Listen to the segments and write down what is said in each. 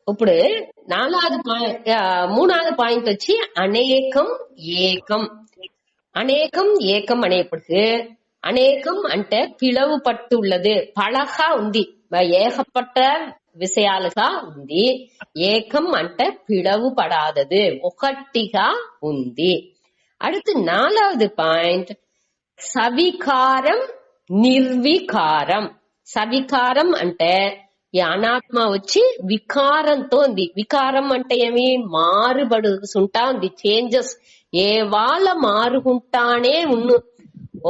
ఇప్పుడు మూడవది పాయింట్ వచ్చి అనేకం ఏకం. అనేకం ఏకం అనేప్పటికి అనేకం అంటే పిளவு పట్టు உள்ளது, పళగా ఉంది, ఏகப்பட்ட విషయాలుగా ఉంది. ఏకం అంటే పిளவு పడాదது, ఒకటిగా ఉంది. அடுத்து నాలుగవది పాయింట్ సవికారం నిర్వికారం. సవికారం అంటే ఈ అనాత్మ వచ్చి వికారంతో ఉంది. వికారం అంటే ఏమి, మారుబడుకుంటా ఉంది, చేంజెస్ ఏ వాళ్ళ మారుకుంటానే ఉన్ను.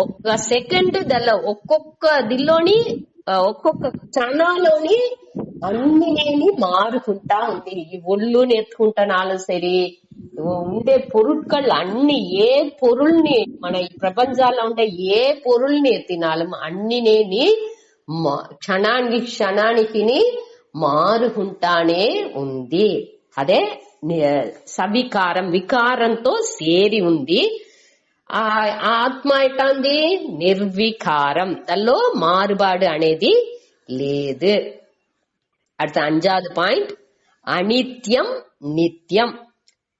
ఒక్క సెకండ్ దల్ల ఒక్కొక్క దిల్లోని ఒక్కొక్క క్షణాలోని అన్ని మారుకుంటా ఉంది. ఈ ఒళ్ళు నేర్చుకుంటున్నాலும் సరి, ఉండే పొరుட்கள் అన్ని, ఏ పొరుల్ని మన ఈ ప్రపంచాల్లో ఉండే ఏ పొరుల్ని ఎత్తినాலும் అన్నినేని క్షణానికి మారుకుంటానే ఉంది. అదే సవికారం, వికారంతో సేరి ఉంది. ఆ ఆత్మ ఎట్టాంది, నిర్వికారం, దానిలో మారుబాడు అనేది లేదు. அடுத்த அஞ்சாவது பாயிண்ட் அனித்யம் நித்யம்.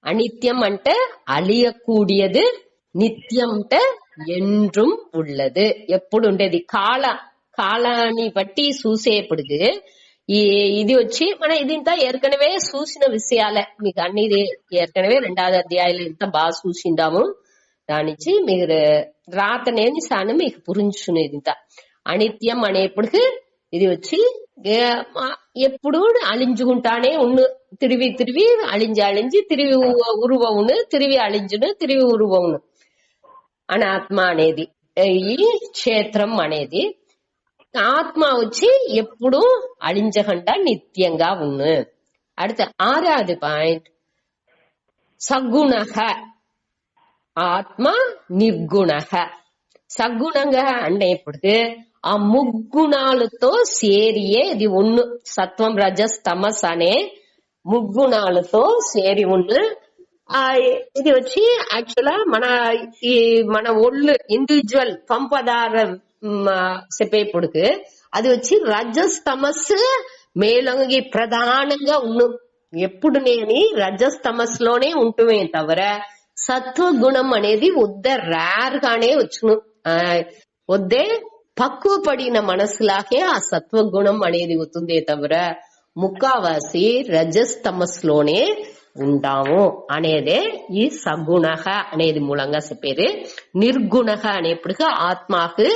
அனித்யம் అంటే అలియకూడియது, నిత్యం అంటే என்றும் உள்ளது, ఎప్పుడు ఉండేది. కాలాన్ని బట్టి చూసేప్పుడు ఇది వచ్చి మన ఇదింతా ఏర్కనవే చూసిన విషయాలే. మీకు అన్ని ఏర్కనవే 2వ అధ్యాయంలో ఇంత బాగా చూసిందాము. దానిచ్చి మీరు రాతనేది సాను మీకు పురించునేది. ఇంత అనిత్యం అనేప్పటికి ఇది వచ్చి ఎప్పుడు అழிஞ்சுకుంటానే ఉన్ను, తిరివి తిరివి అழிஞ்சு తిరివి ఉరువవును, తిరివి అழிంచును, తిరివి ఉరువవును. అనాత్మ అనేది ఈ క్షేత్రం అనేది. ఆత్మ వచ్చి ఎప్పుడు అழிంచకుండా నిత్యంగా ఉన్ను. அடுத்த 6வது పాయింట్ సగుణః. ఆత్మ నిర్గుణః. సగుణంగా అంటే ఇప్పుడు ఆ ముగ్గుణాలతో సేరియే ఇది ఉన్ను. సత్వం రజస్ తమస్ అనే ముగ్గుణాలతో సేరి ఉన్ను. ఇది వచ్చి యాక్చువల్గా మన ఒళ్ళు ఇండివిజువల్ పంపదార చెప్పేప్పుడుకు అది వచ్చి రజస్ తమస్ మేలొంగి ప్రధానంగా ఉన్ను. ఎప్పుడు నేను రజస్ తమస్ లోనే ఉంటుమే తవర సత్వగుణం అనేది వద్ద రేర్ గానే వచ్చును. వద్దే పక్కువ పడిన మనసులాగే ఆ సత్వగుణం అనేది వస్తుందే తవర ముక్కావాసి రజస్ తమస్ లోనే ఉంటాము అనేదే ఈ సగుణః అనేది మూలంగా చెప్పేది. నిర్గుణః అనేప్పటికీ ఆత్మకు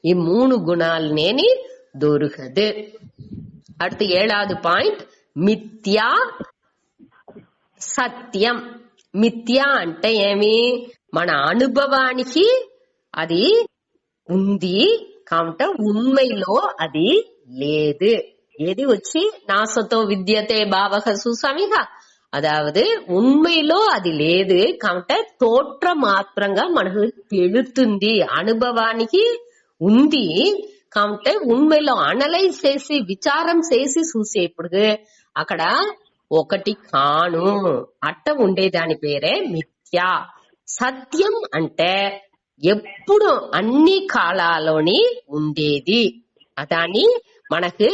ఈ 3 గుణాలనేని దొరకదు. அடுத்து 7வது పాయింట్ మిథ్యా సత్యం. మిథ్యా అంటే ఏమి, మన అనుభవానికి అది ఉంది కాబట్టి ఉண்மைలో అది లేదు. ఏది వచ్చి నాసతో విద్యతే భావக చూసామిగా, అదావదు ఉண்மைలో అది లేదు కాబట్టి తోట్ర మాత్రంగా మనకు తెలుస్తుంది. అనుభవానికి ఉంది కాబట్టి ఉண்மைలో అనలైజ్ చేసి విచారం చేసి చూసేప్పుడు అక్కడ ఒకటి కాను అట్ట ఉండేదాని పేరే మిథ్యా. సత్యం అంటే ఎప్పుడు అన్ని కాలాలోని ఉండేది. దాన్ని మనకు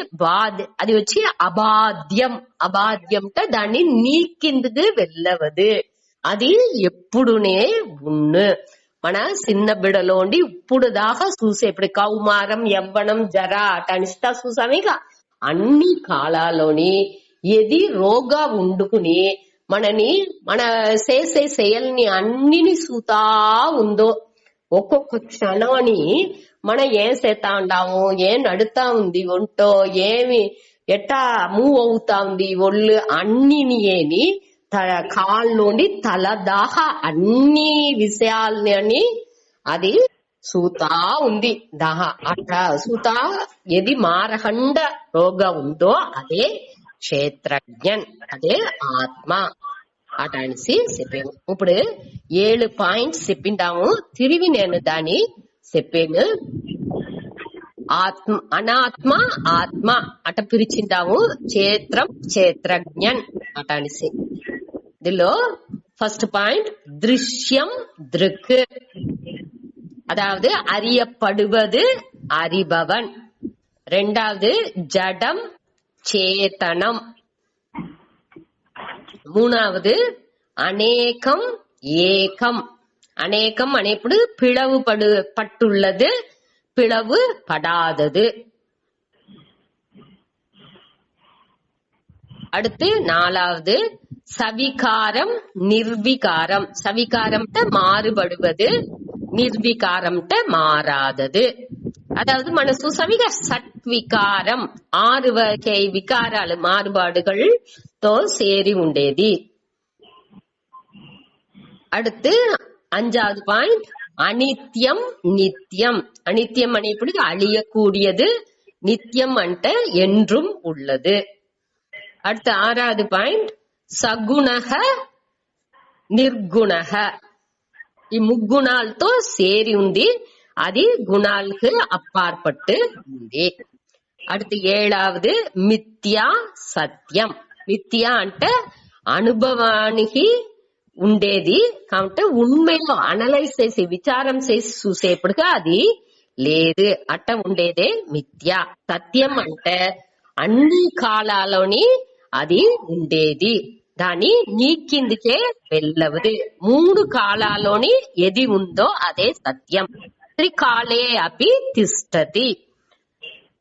అది వచ్చి అబాధ్యం. అబాధ్యం అంటే దాన్ని నీకిందుకు వెళ్ళవదు, అది ఎప్పుడునే ఉన్ను. మన చిన్న బిడలోండి ఇప్పుడు దాకా చూసే ఇప్పుడు కౌమారం యవ్వనం జర అటనిస్తా చూసామిక అన్ని కాలాలోని ఏది రోగా ఉండుకుని మనని మన చేసే செயల్ని అన్నిని చూతా ఉందో ఒక్కొక్క క్షణాన్ని మనం ఏం చేస్తా ఉంటాము, ఏం నడుతా ఉంది ఒంటో, ఏమి ఎట్టా మూవ్ అవుతా ఉంది ఒళ్ళు అన్నిని ఏని కాళ్ళలోండి తల దాకా అన్ని విషయాలని అది చూతా ఉంది. అట్లా చూతా ఏది మారకండ రోగా ఉందో అదే క్షేత్రజ్ఞన్, అదే ఆత్మ అట అనేసి చెప్పాను. ఇప్పుడు 7 పాయింట్స్ చెప్పింటాము, తిరిగి నేను దాన్ని చెప్పాను. ఆత్మ అనాత్మ ఆత్మ అట పిలిచింటాము, క్షేత్రం క్షేత్రజ్ఞన్ అట అనేసి. దీనిలో ఫస్ట్ పాయింట్ దృశ్యం దృక్, அதாவது அறியப்படுவது அறிபவன். 2வது ஜடம் சேதனம். మూడవది అనేకం ఏకం. అనేకం అనేప్పుడు பிளவு பட்டுள்ளது, பிளவு படாதது. அடுத்து நாலாவது சவிகாரம் நிர்விகாரம். சவிகாரம்ட்ட மாறுபடுவது, நிர்விகாரம்ட்ட மாறாதது. அதாவது మనసు సవిగా సత్వికారం 6 వగై వికారాలు மாறுபாடுகள்తో சேரி ఉండేది. அடுத்து அஞ்சாவது பாயிண்ட் அனித்யம் நித்தியம். அனித்யம் అనేప్పుడు அழியக்கூடியது, நித்தியம் అంటే என்றும் உள்ளது. அடுத்து ஆறாவது பாயிண்ட் సగుణః నిర్గుణః. ఈ ముగ్గుణాలతో సేరి ఉంది, అది గుణాలకు అప్పార్పట్టు ఉంది. அடுத்து ஏழாவது మిథ్యా సత్యం. మిథ్యా అంటే అనుభవానికి ఉండేది కాబట్టి ఉண்மைలో అనలైజ్ చేసి విచారం చేసి చూసేప్పుడుగా అది లేదు, అట్ట ఉండేదే మిథ్యా. సత్యం అంటే అన్ని కాలాలోని అది ఉండేది, దాని నీకిందుకే వెళ్ళవదు. 3 కాలాలోని ఏది ఉందో అదే సత్యం. త్రికాలే అపి తిష్టతి.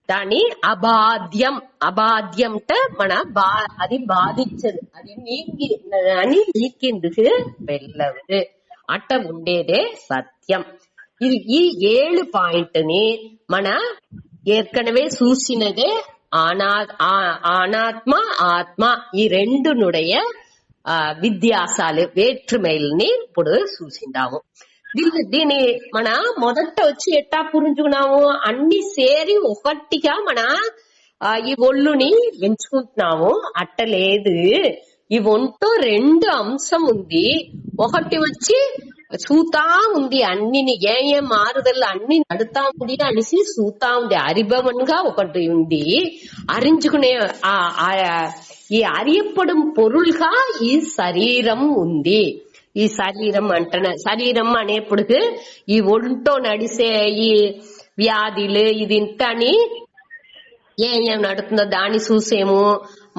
దాని అబాధ్యం. అబాధ్యం అంటే అది బాధించదు, అది నీకిందుకు వెళ్ళవదు, అట్ట ఉండేదే సత్యం. ఇది ఈ 7 పాయింట్ ని మన ஏற்கனவே చూసినదే అనాత్మ ఆత్మ ఈ రెండునుடைய విధ్యాసాలు వేற்றுமைల్ని ఇప్పుడు చూసిందాము. దీని మన మొదట వచ్చి ఎట్టా పురించుకున్నాము, అన్ని సేరి ఒకటిగా మన ఈ ఒళ్ళుని ఎంచుకుంటున్నాము. అట్టలేదు, ఈ ఒంటో 2 అంశం ఉంది. ఒకటి వచ్చి చూతా ఉంది, అన్నిని ఏ మారుదల అన్ని నడుతా ఉంది అనేసి చూతా ఉంది. அறிபவன்గా ఒకటి ఉంది, அறிஞ்சுకునే ఈ அறியப்படும் பொருள்గా ఈ శరీరం ఉంది. ఈ శరీరం అంటన శరీరం అనేప్పుడు ఈ ఒంటో నడిసే ఈ వ్యాధులు ఇది ఇంతని ఏం నడుతుందో దాన్ని చూసేము,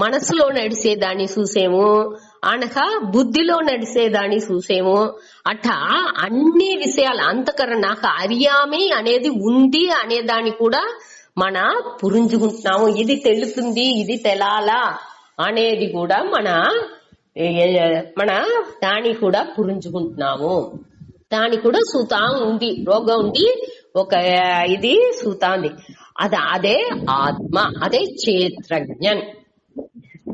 మనసులో నడిసే దాన్ని చూసేము, అనగా బుద్ధిలో నడిసే దాన్ని చూసేము. అట్ట అన్ని విషయాలు అంతకర నాకు అరియామి అనేది ఉంది అనే దాన్ని కూడా మన పురించుకుంటున్నాము. ఇది తెలుస్తుంది, ఇది తెలాలా అనేది కూడా మన దాన్ని కూడా పురించుకుంటున్నాము. దాని కూడా సూతా ఉంది, రోగం ఉంది, ఒక ఇది సూతా ఉంది. అదే ఆత్మ, అదే క్షేత్రజ్ఞన్.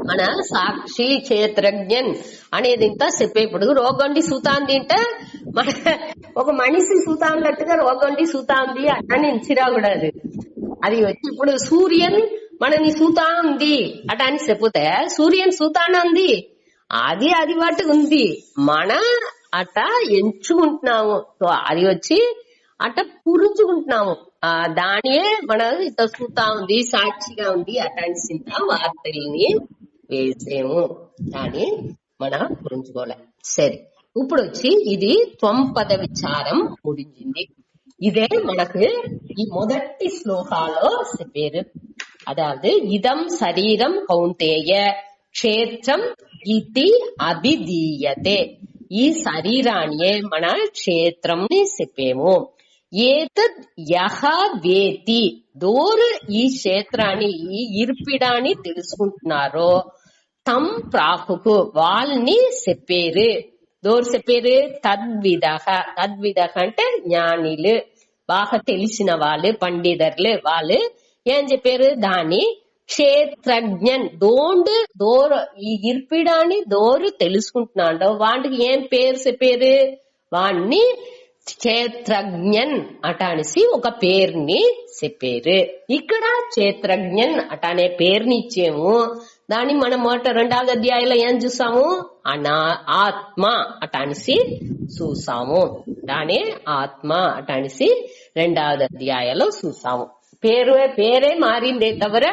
మన సాక్షి క్షేత్రజ్ఞన్ అనేది ఇంత చెప్పేప్పుడు రోగండి సూతాంది అంటే మన ఒక మనిషి సూతా ఉన్నట్టుగా రోగండి సూతాంది అని చిరాకూడదు. అది వచ్చి ఇప్పుడు సూర్యన్ మనని సూతా ఉంది అట అని చెప్పుతే సూర్యన్ సూతాన ఉంది, అది వాటి ఉంది, మన అట ఎంచుకుంటున్నాము. సో అది వచ్చి అట్ట పురుచుకుంటున్నాము. దానియే మన ఇంత సూతా ఉంది, సాక్షిగా ఉంది అటాంటి వార్తల్ని వేసేము, దాన్ని మనం పురించుకోలే. సరే, ఇప్పుడు వచ్చి ఇది త్వంపద విచారం ముడించింది. ఇదే మనకు ఈ మొదటి శ్లోకాలో చెప్పారు. అదాவது இதம் శరీరం కౌంతేయ క్షేత్రం ఇది అభిధీయతే. ఈ శరీరాన్నే మన క్షేత్రంని చెప్పేము. ఏతద్ యహ వేతి, దోరు ఈ క్షేత్రాన్ని ఈ ఇర్పిడాన్ని తెలుసుకుంటున్నారో తం ప్రాహుకు వాళ్ళని చెప్పేరు. దోరు చెప్పేరు తద్విదహ. తద్విదహ అంటే జ్ఞానిలు, బాగా తెలిసిన వాళ్ళు, పండితర్లు. వాళ్ళు ఏం చెప్పారు, దాన్ని క్షేత్రజ్ఞన్ దోరు ఈ ఇర్పిడాన్ని దోరు తెలుసుకుంటున్నాడు, వాటికి ఏం పేరు చెప్పారు, వాణ్ణి క్షేత్రజ్ఞన్ అట అనేసి ఒక పేరుని చెప్పారు. ఇక్కడ క్షేత్రజ్ఞన్ అట అనే పేరుని ఇచ్చేము. దాన్ని మనం 2వ అధ్యాయంలో ఏం చూసాము, ఆత్మ అట అనేసి చూసాము. దాని ఆత్మ అట అనేసి 2వ అధ్యాయంలో చూసాము. పేరే మారిందే తవర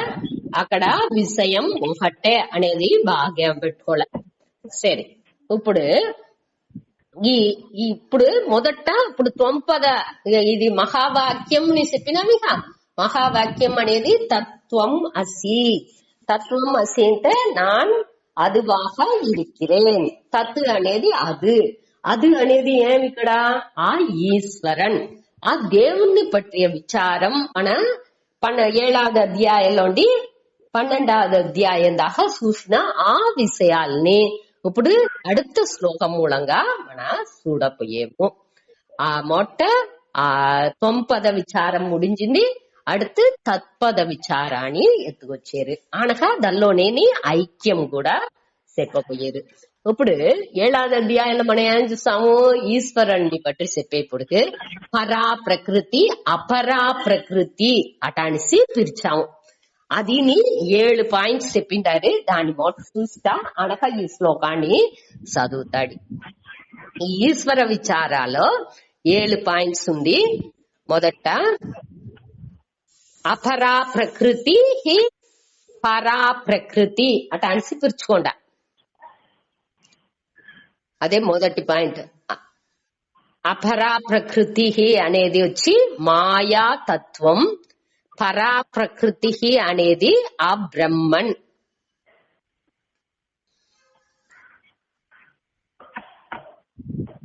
అక్కడ విషయం ఒకటే అనేది బాగా పెట్టుకోలే. సరే, ఇప్పుడు మొదట ఇప్పుడు త్వంపద ఇది మహావాక్యం ని చెప్పినాం. ఇక మహావాక్యం అనేది తత్వం అసి. తత్వం అసి అంటే நான் అదువాக இருக்கிறேன். తత్ అనేది అది అనేది ఏమి ఇక్కడ ఆ ఈశ్వరన్. ఆ దేవుణ్ణి పట్టిన విచారం మన 7వ అధ్యాయంలోండి 12వ అధ్యాయం దాకా చూసిన ఆ విషయాల్ని ఇప్పుడు அடுத்த శ్లోకం మూలంగా మన చూడపోయేము. ఆ మొట్ట ఆ తొంపద విచారం ముడించింది. அடுத்து తత్పద విచారాన్ని ఎత్తుకొచ్చారు. అనగా దానిలోనేని ఐక్యం కూడా చెప్పపోయారు. ఇప్పుడు 7వ అధ్యాయంలో మనం ఏం చూస్తాము, ఈశ్వరుణ్ణి బట్టి చెప్పేప్పుడు పరా ప్రకృతి అపరా ప్రకృతి అటానిసి పిలిచాము. అదిని 7 పాయింట్స్ చెప్పింటారు. దాన్ని మొట్ట చూస్తా అనగా ఈ శ్లోకాన్ని చదువుతాడు. ఈ ఈశ్వర విచారాలో 7 పాయింట్స్ ఉంది. మొదట అపరా ప్రకృతి పరా ప్రకృతి అటానిసి పిలుచుకోండా. అదే మొదటి పాయింట్. అపరా ప్రకృతి అనేది వచ్చి మాయా తత్వం, పరా ప్రకృతి అనేది ఆ బ్రహ్మన్.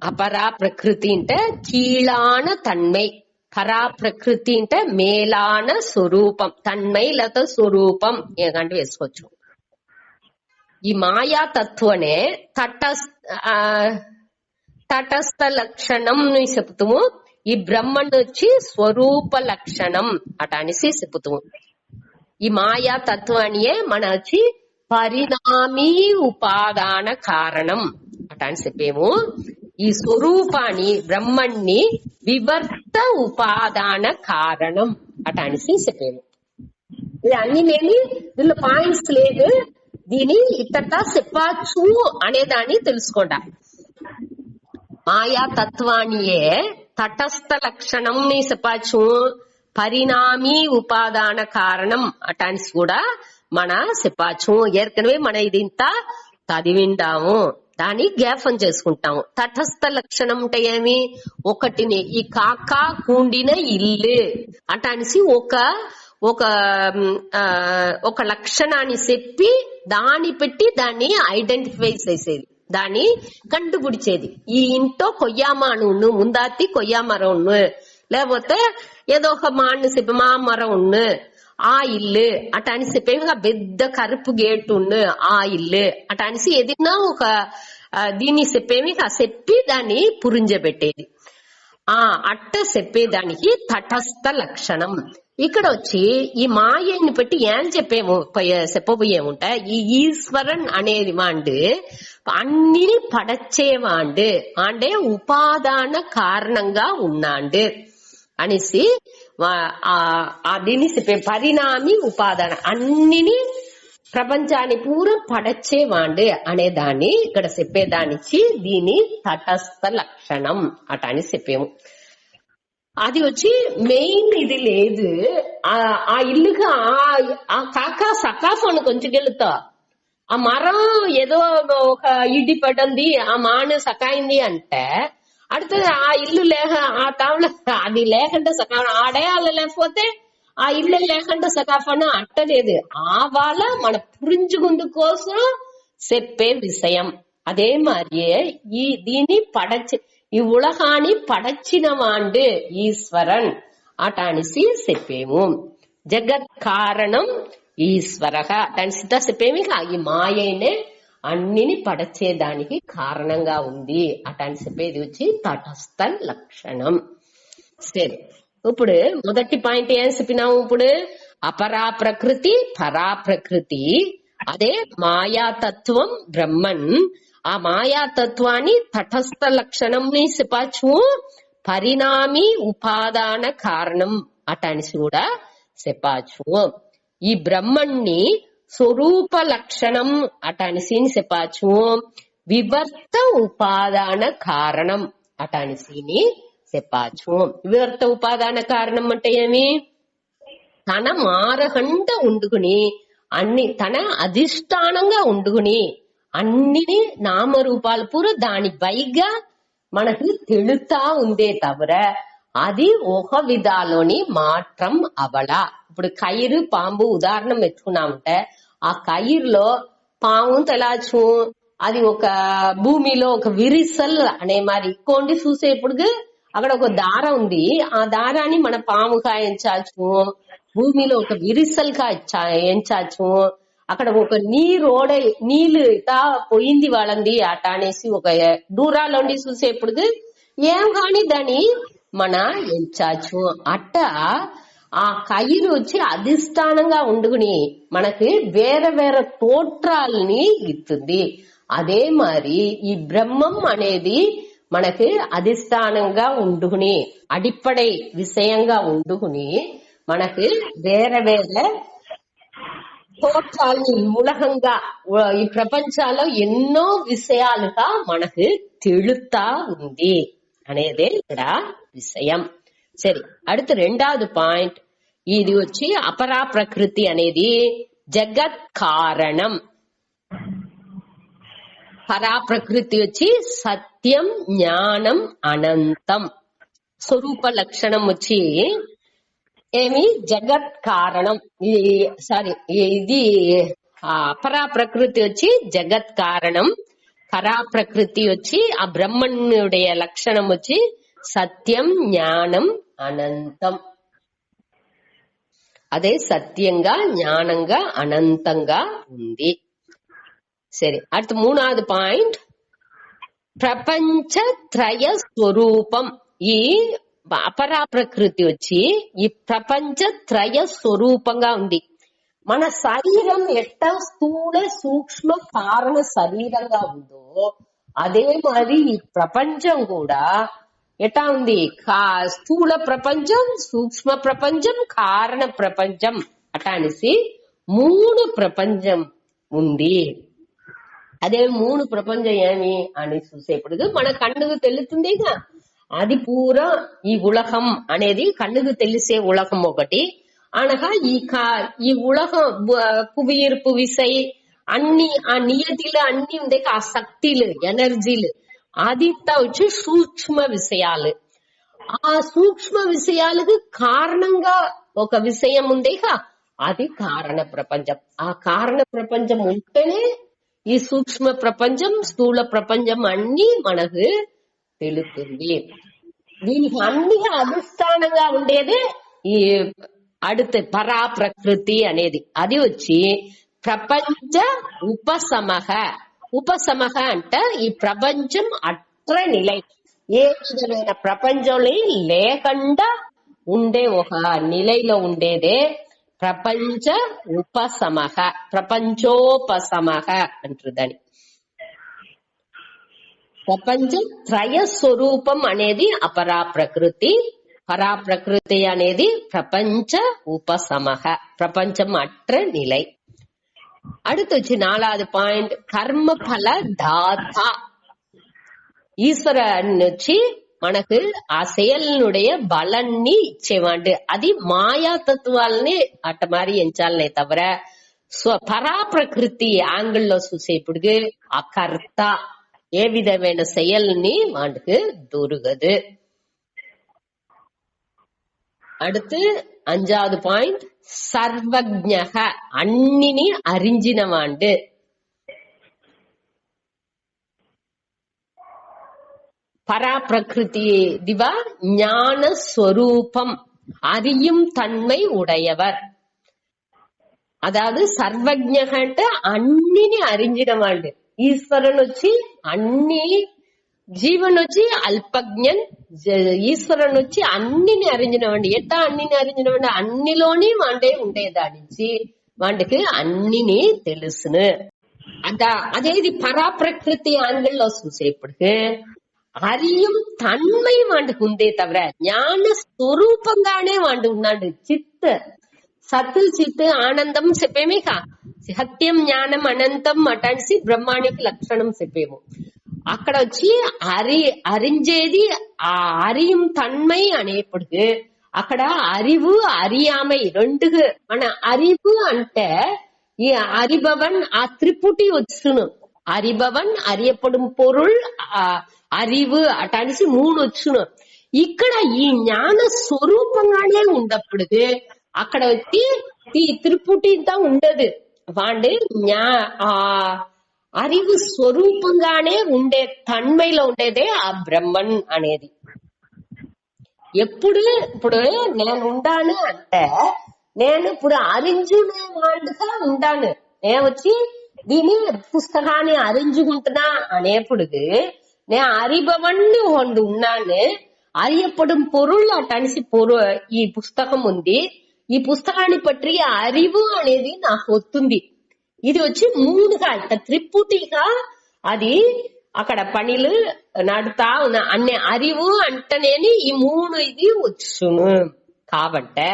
అపరా ప్రకృతి అంటే కీళాన తన్మై, పరా ప్రకృతి అంటే మేలాన స్వరూపం, తన్మై లేక స్వరూపం ఏకంటే వేసుకోవచ్చు. ఈ మాయా తత్వనే తటస్థ లక్షణం చెప్తాము. ఈ బ్రహ్మన్ వచ్చి స్వరూప లక్షణం అటానిసి చెప్తాము. ఈ మాయా తత్వానియే మన వచ్చి పరిణామీ ఉపాదాన కారణం అటాని చెప్పేము. ఈ స్వరూపాన్ని బ్రహ్మణ్ణి వివర్త ఉపాదాన కారణం అటానిసి చెప్పేము. ఇది అన్ని లేని దీనిలో పాయింట్స్ లేదు. దీని ఇట్టా చెప్పచ్చు అనేదాన్ని తెలుసుకోండా. మాయా తత్వానియే తటస్థ లక్షణం చెప్పచ్చు, పరిణామీ ఉపాదాన కారణం అటాన్స్ కూడా మన చెప్పచ్చు. ఏర్కనవే మన ఇది ఇంత చదివింటాము, దాన్ని జ్ఞాపం చేసుకుంటాము. తటస్థ లక్షణం అంటే ఏమి, ఒకటిని ఈ కాకా కూండిన ఇల్లు అటానిసి ఒక లక్షణాన్ని చెప్పి దాన్ని పెట్టి దాన్ని ఐడెంటిఫై చేసేది, దాన్ని కండుపిడిచేది. ఈ ఇంట్లో కొయ్యామాను ముందాతి కొయ్యామరం ఉన్ను, లేకపోతే ఏదో ఒక మాను చెప్పి మా మరం ఉన్ను ఆ ఇల్లు అటాని చెప్పే పెద్ద కరుపు గేట్ ఉన్ను ఆ ఇల్లు అటానిసి ఏదైనా ఒక దీన్ని చెప్పేమి చెప్పి దాన్ని పురింజబెట్టేది. అట్ట చెప్పేదానికి తటస్థ లక్షణం. ఇక్కడ వచ్చి ఈ మాయని పెట్టి ఏం చెప్పబోయేముంట, ఈ ఈశ్వరన్ అనేది వాండు అన్నిని పడచ్చేవాండు అంటే ఉపాదాన కారణంగా ఉన్నాండు అనేసి దీన్ని చెప్పే పరిణామి ఉపాదాన అన్నిని ప్రపంచాన్ని పూరా పడచ్చేవాండు అనే దాన్ని ఇక్కడ చెప్పేదానికి దీని తటస్థ లక్షణం అట అని చెప్పేము. అది వచ్చి మెయిన్ ఇది లేదు. ఆ ఇల్లుగా ఆ కాకా సకాఫోన్ కొంచెం గెలుతా ఆ మరం ఏదో ఒక ఇడ్డి పడింది, ఆ మాను సకాయింది అంటే அடுத்தது ఆ ఇల్లు లేక ఆ తావుల అది లేకుండా సకాఫ్ ఆడేయాల, లేకపోతే ఆ ఇల్లు లేకుండా సకాఫన అట్టలేదు. ఆ వాళ్ళ మన పురించుకుందు కోసం చెప్పే విషయం. அதே மாதிரியே దీన్ని ఈ ఉలహాన్ని పడచిన వాండు ఈశ్వరన్ అటానిసి చెప్పేము. జగత్ కారణం ఈశ్వరః అటానిసిదా చెప్పేమి. ఈ మాయనే అన్నిని పడచేదానికి కారణంగా ఉంది అటాని చెప్పేది వచ్చి తటస్థ లక్షణం. సరే, ఇప్పుడు మొదటి పాయింట్ ఏం చెప్పినాము. ఇప్పుడు అపరా ప్రకృతి పరా ప్రకృతి, అదే మాయాతత్వం బ్రహ్మన్. ఆ మాయాతత్వాన్ని తటస్థ లక్షణం చెప్పచ్చు, పరిణామి ఉపాదాన కారణం అటానిసి కూడా చెప్పచ్చు. ఈ బ్రహ్మణ్ణి స్వరూప లక్షణం అటానిసి చెప్పచ్చు, వివర్త ఉపాదాన కారణం అటానిసిని చెప్పచ్చు. వివర్త ఉపాదాన కారణం అంటే ఏమి, తన మారహంట ఉండుకుని అన్ని తన అధిష్టానంగా ఉండుకుని అన్నిని నామరూపాలు పూర దాని పైగా మనకి తెలుతా ఉందే తవిర అది ఒక విధాలోని మాత్రం అవల. ఇప్పుడు కయిరు పాంబు ఉదాహరణ ఎత్తుకున్నామంటే ఆ కయిరులో పాము తెలాచు అది ఒక భూమిలో ఒక విరిసల్ అనే మరి కొండి చూసేప్పుడు అక్కడ ఒక దారం ఉంది. ఆ దారాన్ని మన పాముగా ఎంచాచు, భూమిలో ఒక విరిసల్గా ఎంచాచు. అక్కడ ఒక నీళ్ళు ఇటా పోయింది వాళ్ళంది అట అనేసి ఒక దూరాలోండి చూసేప్పుడు ఏం కాని దాన్ని మన ఎంచాచు. అట్ట ఆ కయిరు వచ్చి అధిష్టానంగా ఉండుకుని మనకి వేరే వేరే తోట్రాల్ని ఇస్తుంది. అదే మరి ఈ బ్రహ్మం అనేది మనకి అధిష్టానంగా ఉండుకుని అడిపడే విషయంగా ఉండుకుని మనకి వేరే వేరే తోట్రాల్ని మూలకంగా ఈ ప్రపంచాల్లో ఎన్నో విషయాలుగా మనకు తెలుతా ఉంది అనేదే ఇక్కడ విషయం. సరే, அடுத்து రెండవది పాయింట్ ఇది వచ్చి అపరా ప్రకృతి అనేది జగత్ కారణం. పరా ప్రకృతి వచ్చి సత్యం, జ్ఞానం, అనంతం. స్వరూప లక్షణం వచ్చి ఏమి జగత్ కారణం. ఇది అపరా ప్రకృతి వచ్చి జగత్ కారణం. పరా ప్రకృతి వచ్చి ఆ బ్రహ్మణ్యుடைய లక్షణం వచ్చి సత్యం, జ్ఞానం, అనంతం. అదే సత్యంగా, జ్ఞానంగా, అనంతంగా ఉంది. సరే, அடுத்து మూడవది పాయింట్ ప్రపంచ త్రయ స్వరూపం. ఈ అపరా ప్రకృతి వచ్చి ఈ ప్రపంచ త్రయ స్వరూపంగా ఉంది. మన శరీరం ఎట్ట స్థూల సూక్ష్మ కారణ శరీరంగా ఉందో అదే మరి ఈ ప్రపంచం కూడా ఎటా ఉంది. స్థూల ప్రపంచం, సూక్ష్మ ప్రపంచం, కారణ ప్రపంచం అట అనేసి 3 ప్రపంచం ఉంది. అదే 3 ప్రపంచం ఏమి అని చూసేప్పుడు మన కన్నుకు తెలుస్తుందిగా. అది పూరా ఈ ఉలహం అనేది కన్నుకు తెలిసే ఉలహం ఒకటి. అనగా ఈ ఉలహం పువిర్పు విసై అన్ని ఆ నియతిలు అన్ని ఉండే ఆ శక్తిలు, ఎనర్జీలు అది వచ్చి సూక్ష్మ విషయాలు. ఆ సూక్ష్మ విషయాలకు కారణంగా ఒక విషయం ఉందేగా, అది కారణ ప్రపంచం. ఆ కారణ ప్రపంచం ఉంటేనే ఈ సూక్ష్మ ప్రపంచం, స్థూల ప్రపంచం అన్ని మనకు తెలుస్తుంది. దీనికి అన్ని అధిష్టానంగా ఉండేదే ఈ அடுத்து పరా ప్రకృతి అనేది. అది వచ్చి ప్రపంచ ఉపశమహ. ఉపశమహ అంటే ఈ ప్రపంచం అట్ర నిలై, ఏ విధమైన ప్రపంచంలో లేకుండా ఉండే ఒక నిలైలో ఉండేదే ప్రపంచ ఉపశమహ, ప్రపంచోపశమహ అంటారు దాన్ని. ప్రపంచ త్రయ స్వరూపం అనేది అపరా ప్రకృతి. పరా ప్రకృతి అనేది ప్రపంచ ఉపశమహ, ప్రపంచం అట్ర నిలై. அடுத்து வச்சு 4வது பாயிண்ட் கர்மபல தாத்தா. ஈஸ்வரன் వచ్చి మనకు ఆ செயலினுடைய బలన్ని ఇచ్చేవాడు. అది మాయా తత్వాలని అట్ట మారి ఎంచాలనే తవిర పరా ప్రకృతి యాంగిల్లో చూసేప్పుడు ఆ కర్త ఏ విధమైన செயల్ని వాడికి దొరకదు. அடுத்து 5வது பாயிண்ட் சர்வஜ்ஞக, అన్నిని அறிஞ்சினவாண்டு. பரா பிரகிருதி திவா ஞான ஸ்வரூபம், அறியும் தன்மை உடையவர். అதாவது సర్వజ్ఞ అంటే అన్నిని அறிஞ்சினவாண்டு. ఈశ్వరుని వచ్చి అన్ని, జీవన్ వచ్చి అల్పజ్ఞన్, ఈశ్వరుని వచ్చి అన్నిని அறிஞ்சினవాడు. ఎట్టా అన్నిని அறிஞ்சினవాడు, అన్నిలోని వాడే ఉండేదానించి వాడికి అన్నిని తెలుసును. అదే ఇది పరా ప్రకృతి ఆంగిల్లో చూసేప్పటికి அறியும் தன்மை వాడికి ఉందే తవిర జ్ఞాన స్వరూపంగానే వాడు ఉన్నాడు. చిత్ సత్ చిత్ ఆనందం చెప్పేమేకా, సత్యం జ్ఞానం అనంతం అటాసి బ్రహ్మానికి లక్షణం చెప్పేము. అక్కడ వచ్చి அறிஞ்சேది ఆ அறியும் தன்மை అనేప్పటికి అక్కడ அறிவு அறியாமை రెండుగా. మన அறிவு అంటే ఈ அறிபவன் ఆ త్రిపుటి వచ్చును. அறிபவன் அறியப்படும் பொருள், அறிவு అటానిసి 3 వచ్చును. ఇక్కడ ఈ జ్ఞాన స్వరూపంగానే ఉండప్పుడు అక్కడ వచ్చి ఈ త్రిపుటితో ఉండదు. వాండు అరివు స్వరూపంగానే ఉండే తన్మైలో ఉండేదే ఆ బ్రహ్మన్ అనేది. ఇప్పుడు నేను ఉండాను అంటే నేను ఇప్పుడు అరింజునే వాడుగా ఉండాను. నేను వచ్చి దీని పుస్తకాన్ని అరింజుకుంటున్నా అనేప్పుడు నేను அறிபவன்னு ஒன்று ఉన్నాను. அறியப்படும் பொருள் అటనిసి ఈ పుస్తకం ఉంది. ఈ పుస్తకాన్ని పற்றி அறிவு అనేది నాకు వస్తుంది. ఇది వచ్చి మూడుగా త్రిపుటిగా అది అక్కడ పనిలు నడుతా ఉన్న అన్ని அறிவு అంటనేని ఈ మూడు ఇది వచ్చును. కాబట్టి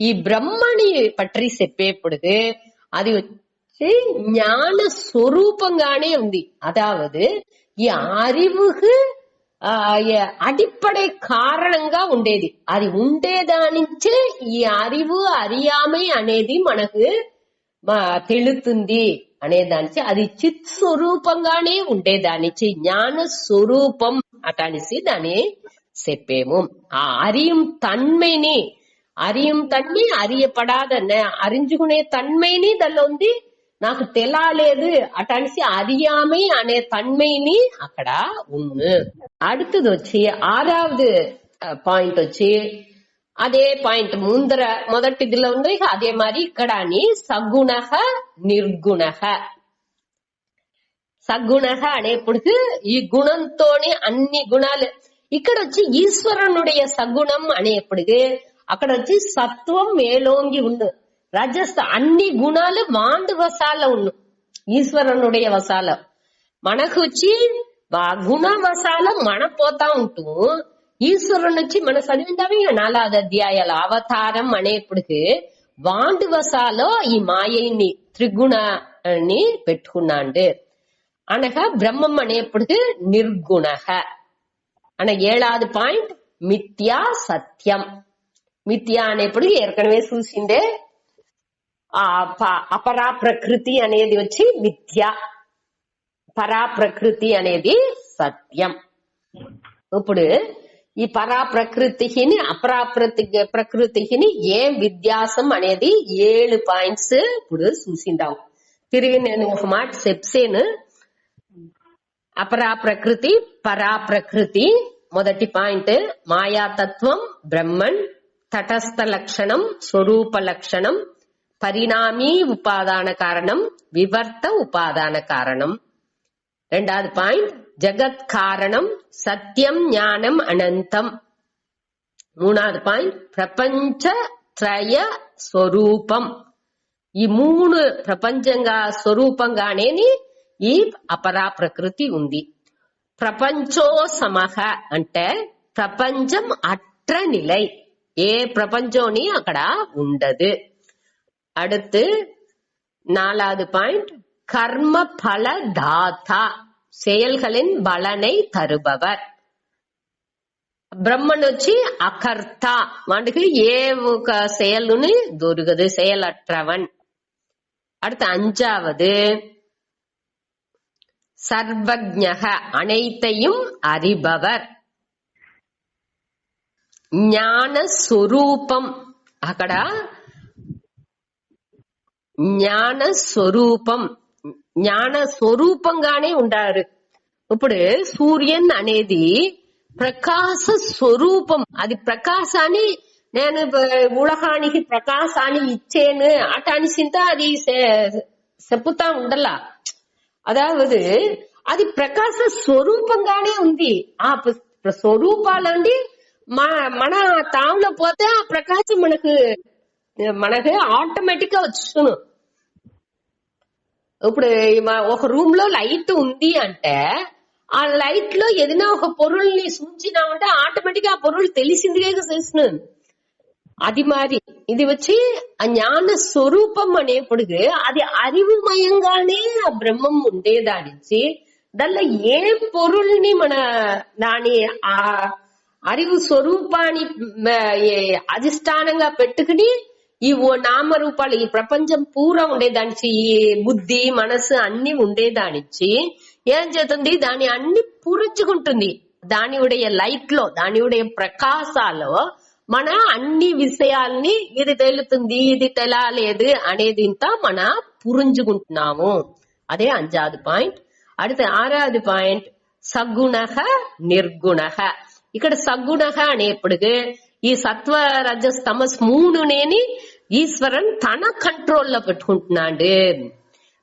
ఈ బ్రహ్మని పற்றி చెప్పేప్పుడు అది వచ్చి ஞான స్వరూపంగానే ఉంది. అదావదు ఈ அறிவுக்கு అడిపడే కారణంగా ఉండేది. అది ఉండేదానించే ఈ அறிவு அறியாமை అనేది మనకు తెలుస్తుంది అనేదానిచి అది చిత్ స్వరూపంగానే ఉండేదానిచి జ్ఞాన స్వరూపం అటనిసి దాన్ని చెప్పేము. ఆ அறியும் తన్మైని அறியப்படாத அறிஞ்சுకునే తన్మైని దానిలో ఉంది. నాకు తెలాలేదు అటనిసి அறியாமை అనే తన్మైని అక్కడ ఉంది. அடுத்தது వచ్చి ఆరవది పాయింట్ వచ్చి అదే పాయింట్ ముందర మొదటిదిలో ఉంది. అదే మరి ఇక్కడ అని సగుణః నిర్గుణః. సగుణః అనేప్పుడు ఈ గుణంతోనే అన్ని గుణాలు ఇక్కడ వచ్చి ఈశ్వరునుடைய సగుణం అనేప్పుడు అక్కడ వచ్చి సత్వం మేలోంగి ఉండు. రజస్ అన్ని గుణాలు వాండు వసాల ఉన్ను ఈశ్వరునుடைய వసాల. మనకు వచ్చి గుణ వసాల మన పోతా ఉంటూ ఈశ్వరుని వచ్చి మన చదివిందామే 4వ అధ్యాయాల అవతారం అనేప్పుడు వాండు వసాలో ఈ మాయని త్రిగుణని పెట్టుకున్నాండు. అనగా బ్రహ్మం అనేప్పుడు నిర్గుణ అన 7வது పాయింట్ మిథ్యా సత్యం. మిథ్యా అనేప్పుడు ఏర్కనవే చూసిందే అపరా ప్రకృతి అనేది వచ్చి మిథ్య, పరా ప్రకృతి అనేది సత్యం. ఇప్పుడు ఈ పరా ప్రకృతిని అపరా ప్రకృతిని ఏం వ్యత్యాసం అనేది 7 పాయింట్స్ ఇప్పుడు చూసిందాం. తిరిగి నేను ఒక మాట చెప్తాను. అపరా ప్రకృతి పరా ప్రకృతి. మొదటి పాయింట్ మాయాతత్వం బ్రహ్మన్, తటస్థ లక్షణం స్వరూప లక్షణం, పరిణామీ ఉపాదాన కారణం, వివర్త ఉపాదాన కారణం. 2வது పాయింట్ జగత్ కారణం సత్యం జ్ఞానం అనంతం. 3வது పాయింట్ ప్రపంచ త్రయ స్వరూపం. ఈ 3 ప్రపంచంగా స్వరూపంగానే ఈ అపరా ప్రకృతి ఉంది. ప్రపంచో సమహ అంటే ప్రపంచం అట్ర నిలై, ఏ ప్రపంచోని అక్కడ ఉండదు. அடுத்து 4வது பாயிண்ட் கர்ம பல தாத்தா, செயல்களின் பலனை தருபவர். బ్రహ్మన్ వచ్చి అకర్త, వాడికి ఏ ఒక செயலுன்னு దొరకదు, செயலற்றவன். அடுத்து 5வது சர்வஜ்ஞக, அனைத்தையும் அறிபவர். జ్ఞాన స్వరూపం, అక్కడ జ్ఞాన స్వరూపంగానే ఉండారు. ఇప్పుడు సూర్యన్ అనేది ప్రకాశ స్వరూపం. అది ప్రకాశాన్ని నేను ఉలహానికి ప్రకాశాన్ని ఇచ్చేను అట అనిసింత అది చెప్పుతా ఉండలా. అదావదు అది ప్రకాశ స్వరూపంగానే ఉంది. ఆ స్వరూపాలండి మన తావులో పోతే ఆ ప్రకాశం మనకు ఆటోమేటిక్ గా వచ్చును. ఇప్పుడు ఒక రూమ్ లో లైట్ ఉంది అంటే ఆ లైట్ లో ఏదైనా ఒక పొరుల్ని సూచినామంటే ఆటోమేటిక్ ఆ పొరులు తెలిసిందిగా చేస్తున్నాను. అది మరి ఇది వచ్చి ఆ జ్ఞాన స్వరూపం అనేప్పుడు అది అరివుమయంగానే ఆ బ్రహ్మం ఉండేదానించి దానిలో ఏ పొరుల్ని మన దాని ఆ అరివు స్వరూపాన్ని అధిష్టానంగా పెట్టుకుని ఈ నామరూపాలు ఈ ప్రపంచం పూరా ఉండేదానిచి ఈ బుద్ధి మనసు అన్ని ఉండేదానిచ్చి ఏం చేస్తుంది, దాని అన్ని పూరించుకుంటుంది. దాని ఉடைய లైట్ లో దాని ఉடைய ప్రకాశాలో మన అన్ని విషయాల్ని ఇది తెలుతుంది ఇది తెలాలేదు అనేది ఇంత మన పురుంజుకుంటున్నాము. అదే 5வது పాయింట్. அடுத்து 6வது పాయింట్ సగుణః నిర్గుణః. ఇక్కడ సగుణః అనేప్పటికి ఈ సత్వ రజస్ తమస్ 3నేని ఈశ్వరన్ తన కంట్రోల్లో పెట్టుకుంటున్నాడు.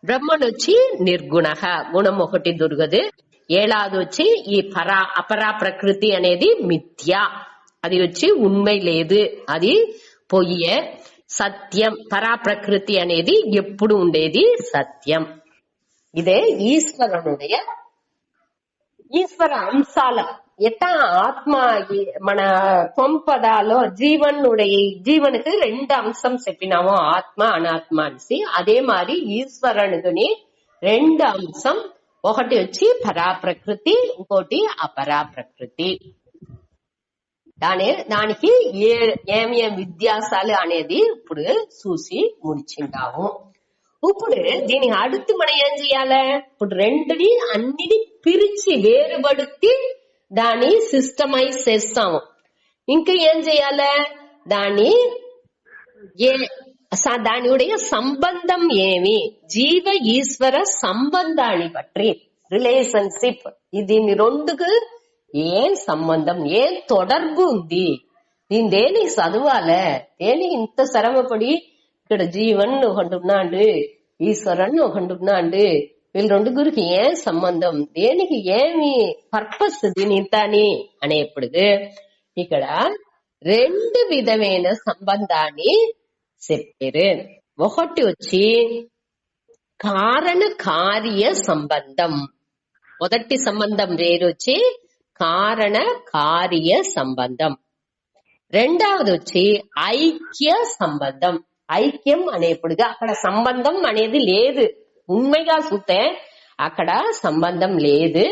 బ్రహ్మన్ వచ్చి నిర్గుణః, గుణం ఒకటి దొరకదు. 7வது వచ్చి ఈ అపరా ప్రకృతి అనేది మిథ్య, అది వచ్చి ఉண்மை లేదు, అది పొయ్యే. సత్యం పరా ప్రకృతి అనేది ఎప్పుడు ఉండేది సత్యం. ఇదే ఈశ్వరునుடைய ఈశ్వర అంశాల ఎట్టా ఆత్మ మన పొంపదాలో జీవనుக்கு 2 అంశం చెప్పినామో ఆత్మ అనాత్మ అనేసి, అదే మరి ఈశ్వరుని 2 అంశం, ఒకటి వచ్చి పరాప్రకృతి, ఇంకోటి అపరా ప్రకృతి. దానికి ఏమేం వ్యత్యాసాలు అనేది ఇప్పుడు చూసి ముడిచిండాము. ఇప్పుడు దీని அடுத்து మనం ఏం చేయాలి? ఇప్పుడు రెండుని అన్నిటి పిరిచి వేరుబడుతి దాన్ని సిస్టమైజ్ చేస్తాము. ఇంకా ఏం చేయాలి? దానిuடைய సంబంధం ఏమి, జీవ ఈశ్వర సంబంధాన్ని పట్టి రిలేషన్షిప్, దీని రెండుకు ఏం సంబంధం, ఏం తొడర్బు ఉంది, దీని దేనికి చదవాలి, దేనికి ఇంత శ్రమపడి ఇక్కడ జీవన్ ఒకడున్నాడు, ఈశ్వరన్ ఒకడున్నాడు, వీళ్ళు రెండుగురికి ఏం సంబంధం, దేనికి ఏమి పర్పస్ దీని ఇంతని అనేప్పుడు ఇక్కడ 2 విధమైన సంబంధాన్ని చెప్పారు. ఒకటి వచ్చి కారణ కార్య సంబంధం. మొదటి సంబంధం వేరు వచ్చి కారణ కార్య సంబంధం. రెండవది వచ్చి ఐక్య సంబంధం. ఐక్యం అనేప్పుడుగా అక్కడ సంబంధం అనేది లేదు, ఉண்மைగా చూస్తే అక్కడ సంబంధం లేదు,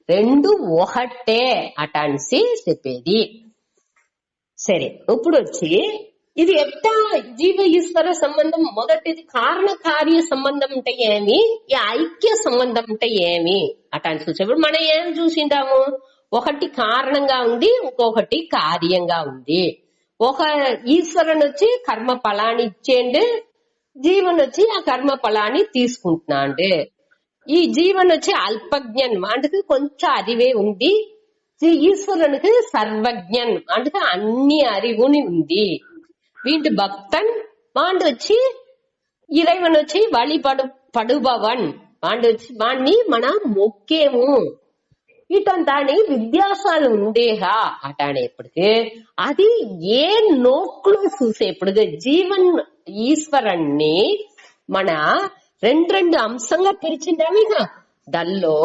2 ఒకటే అటాన్సి చెప్పేది. సరే, ఇప్పుడు వచ్చి ఇది ఎట్టా జీవ ఈశ్వర సంబంధం, మొదటిది కారణ కార్య సంబంధం అంటే ఏమి, ఈ ఐక్య సంబంధం అంటే ఏమి అటాన్ని చూసేప్పుడు మనం ఏం చూసింటాము, ఒకటి కారణంగా ఉంది, ఇంకొకటి కార్యంగా ఉంది. ఒక ఈశ్వరుని వచ్చి కర్మ ఫలాన్ని ఇచ్చేండు, జీవన్ వచ్చి ఆ కర్మ ఫలాన్ని తీసుకుంటున్నాడు. ఈ జీవన్ వచ్చి అల్పజ్ఞన్ అంటే కొంచెం అరివే ఉంది, ఈశ్వరునికి సర్వజ్ఞన్ అంటే అన్ని அறிவுని ఉంది. వీటి భక్తన్ వాడు వచ్చి ఇరైవన్ వచ్చి పడుబవన్ వాణ్ణి మనం మొక్కేము. ఇటంతాని విద్యాసాలు ఉండేహా అటానేప్పటికి అది ఏ నోక్లో చూసేప్పుడు జీవన్ ఈశ్వరుణ్ణి మన 2 అంశంగా పిలిచిందామిగా, దానిలో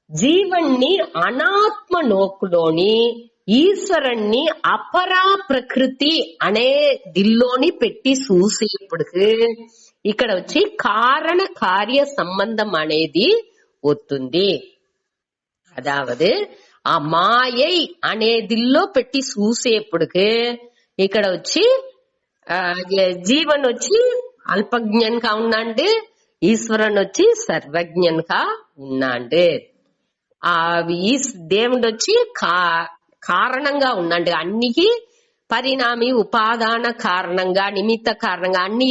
జీవన్ని అనాత్మ నోకులోని, ఈశ్వరుణ్ణి అపరా ప్రకృతి అనే దిల్లోని పెట్టి చూసేప్పటికి ఇక్కడ వచ్చి కారణ కార్య సంబంధం అనేది వస్తుంది. అదావదు ఆ మాయై అనే దిల్లో పెట్టి చూసేప్పటికి ఇక్కడ వచ్చి జీవన్ వచ్చి అల్పజ్ఞన్గా ఉన్నాడు, ఈశ్వరన్ వచ్చి సర్వజ్ఞన్గా ఉన్నాడు. ఆ దేవుడు వచ్చి కారణంగా ఉన్నాడు, అన్నికి పరిణామి ఉపాదాన కారణంగా నిమిత్త కారణంగా అన్ని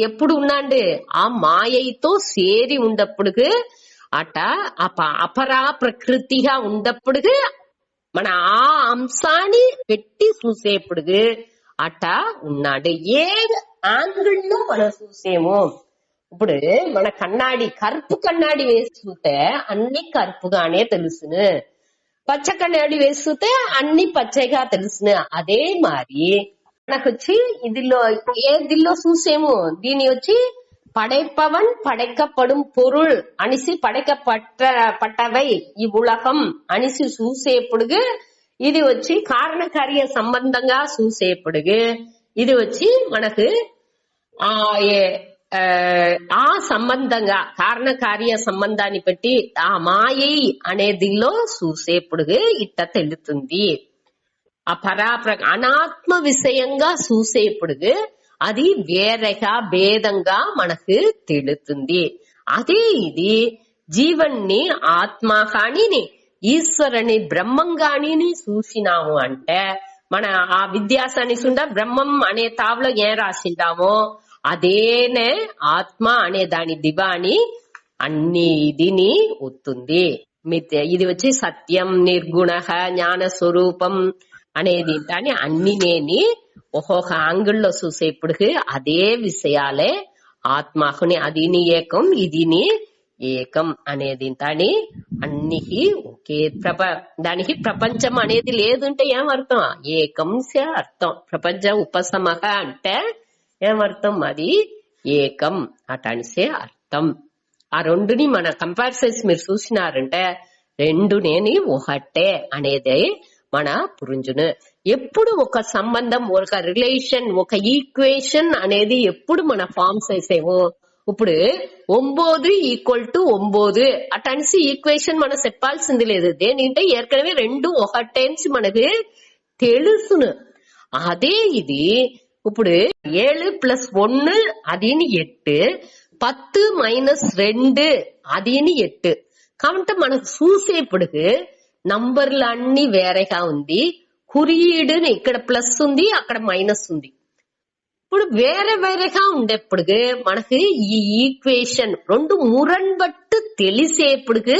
ఎప్పుడు ఉన్నాడు, ఆ మాయతో సేరి ఉండప్పుడుకు అట అపరా ప్రకృతిగా ఉండప్పుడుకు మన ఆ అంశాన్ని పెట్టి చూసేప్పుడు అట ఉన్నాడు. ఏ యాంగిల్లో మనం చూసేమో, ఇప్పుడు మన కరుపు కన్నాడి వేసి చూస్తే అన్ని కరుపుగానే తెలుసును, పచ్చ కన్నాడి వేసి చూస్తే అన్ని పచ్చగా తెలుసును. అదే మరి మనకొచ్చి ఇదిలో చూసేమో, దీని వచ్చి படைப்பவன் படைக்கப்படும் பொருள் அணிசி படைக்கப்பட்டவை இவ்வுலகம் அணிసి చూసేప్పుడు ఇది వచ్చి కారణ కార్య సంబంధంగా చూసేప్పుడు ఇది వచ్చి మనకు ఆ సంబంధంగా కారణ కార్య సంబంధాన్ని పెట్టి ఆ మాయై అనే దిల్లో చూసేప్పుడు ఇట్ట తెలుస్తుంది. ఆ అనాత్మ విషయంగా చూసేప్పుడు అది వేరేగా భేదంగా మనకు తెలుస్తుంది. అదే ఇది జీవన్ని ఆత్మ కాని ఈశ్వరుని బ్రహ్మం గాని చూసినాము అంటే మన ఆ విద్యాసాన్ని బ్రహ్మం అనే తావులో ఏం రాసింటామో అదేనే ఆత్మ అనే దాని దివాని అన్ని ఇదిని వస్తుంది. ఇది వచ్చి సత్యం, నిర్గుణ, జ్ఞాన స్వరూపం అనేది దాని అన్నినేని ఒక్కొక్క యాంగిల్లో చూసేప్పటికి అదే విషయాలే ఆత్మహుని అదిని ఏకం ఇదిని ఏకం అనేది దాని అన్నికి ఒకే దానికి ప్రపంచం అనేది లేదంటే ఏమర్థం? ఏకం అర్థం. ప్రపంచ ఉపశమక అంటే ఏమర్థం? అది ఏకం అటనిసే అర్థం. ఆ రెండుని మన కంపారిజన్స్ మీరు చూసినారంటే రెండునేని ఒకటే అనేది మన పురుంజును. ఎప్పుడు ఒక సంబంధం, ఒక రిలేషన్, ఒక ఈక్వేషన్ అనేది ఎప్పుడు మన ఫామ్ చేసేమో, ఇప్పుడు 9 = 9 అటనిసి ఈక్వేషన్ మనం చెప్పాల్సింది లేదు. దేనింటే ఏற்கனவே రెండు ఒకటేసి మనకు తెలుసును. అదే ఇది ఇప్పుడు 7 + 1 అదిని 8, 10 - 2 అదిని 8. కాబట్టి మనకు చూసేప్పటికి నంబర్లు అన్ని వేరేగా ఉంది. కురీడుని ఇక్కడ ప్లస్ ఉంది, అక్కడ మైనస్ ఉంది. ఇప్పుడు వేరే వేరేగా ఉండేప్పటికి మనకి ఈ ఈక్వేషన్ రెండు మురణ్బట్టు తెలిసేప్పటికి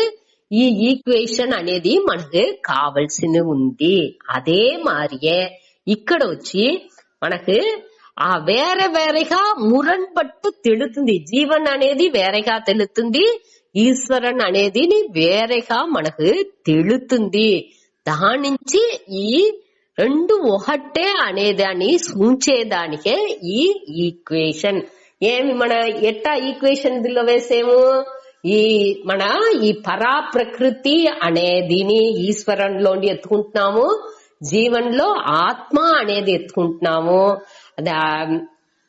ఈ ఈక్వేషన్ అనేది మనకు కావలసి ఉంది. అదే మారియే ఇక్కడ వచ్చి మనకు ఆ వేరే వేరేగా మురణ్బట్టు తెలుతుంది. జీవన్ అనేది వేరేగా తెలుస్తుంది, ఈశ్వరన్ అనేది వేరేగా మనకు తెలుతుంది. దాని నుంచి ఈ రెండు ఒకటే అనేదాన్ని సూచేదానికే ఈ ఈక్వేషన్. ఏమి మన ఎట్టా ఈక్వేషన్ దీనిలో వేసేము? మన ఈ పరా ప్రకృతి అనేదిని ఈశ్వరంలోని ఎత్తుకుంటున్నాము, జీవన్లో ఆత్మ అనేది ఎత్తుకుంటున్నాము.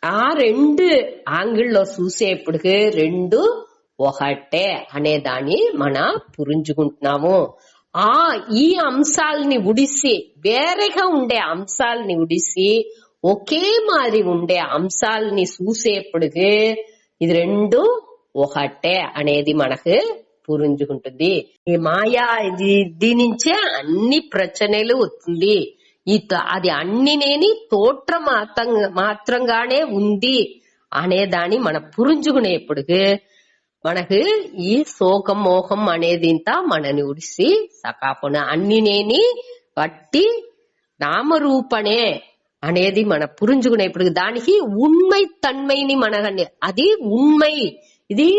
ఆ రెండు యాంగిల్లో చూసేప్పటికి రెండు ఒకటే అనేదాన్ని మన పురించుకుంటున్నాము. ఈ అంశాలని ఉడిసి వేరేగా ఉండే అంశాలని ఉడిసి ఒకే మారి ఉండే అంశాలని చూసేప్పటికి ఇది రెండు ఒకటే అనేది మనకు పురించుకుంటుంది. ఈ మాయా దీని నుంచే అన్ని ప్రచనలు వస్తుంది. అది అన్నినేని తోట్ర మాత్రంగానే ఉంది అనేదాన్ని మన పురించుకునేప్పటికి మనకు ఈ శోకం మోహం అనేది ఇంత మనని ఉడిసి సకాపున అన్నినేని బట్టి నామరూపణే అనేది మన పురించుకునేప్పటికి దానికి ఉண்மை తన్మైని మన అది ఉண்மை ఇది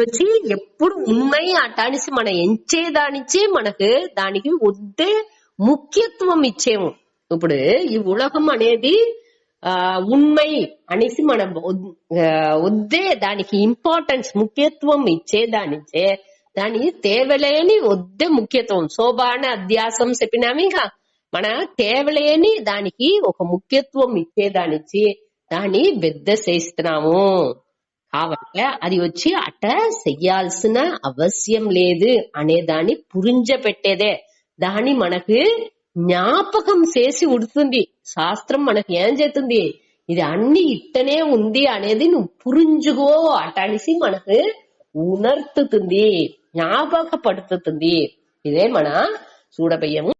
వచ్చి ఎప్పుడు ఉண்மை అటానిసి మన ఎంచేదానిచ్చే మనకు దానికి వద్దే ముఖ్యత్వం ఇచ్చేము. ఇప్పుడు ఈ ఉలగం అనేది ఉண்மை అనేసి మనం వద్దే దానికి ఇంపార్టెన్స్ ముఖ్యత్వం ఇచ్చేదానిచ్చే దాని తేవలేని వద్దే ముఖ్యత్వం శోభాన అధ్యాసం చెప్పినామిగా మన తేవలేని దానికి ఒక ముఖ్యత్వం ఇచ్చేదానిచ్చి దాన్ని పెద్ద చేస్తున్నాము. కాబట్టి అది వచ్చి అట చెయ్యాల్సిన అవసరం లేదు అనే దాన్ని పురింజపెట్టేదే. దాన్ని మనకు జ్ఞాపకం చేసి ఉడుతుంది. శాస్త్రం మనకి ఏం చేస్తుంది? ఇది అన్ని ఇట్టనే ఉంది అనేది నువ్వు పురింజుగో అటనిసి మనకు ఉనర్తుతుంది, జ్ఞాపక పడుతుంది. ఇదే మన చూడబయ్యము.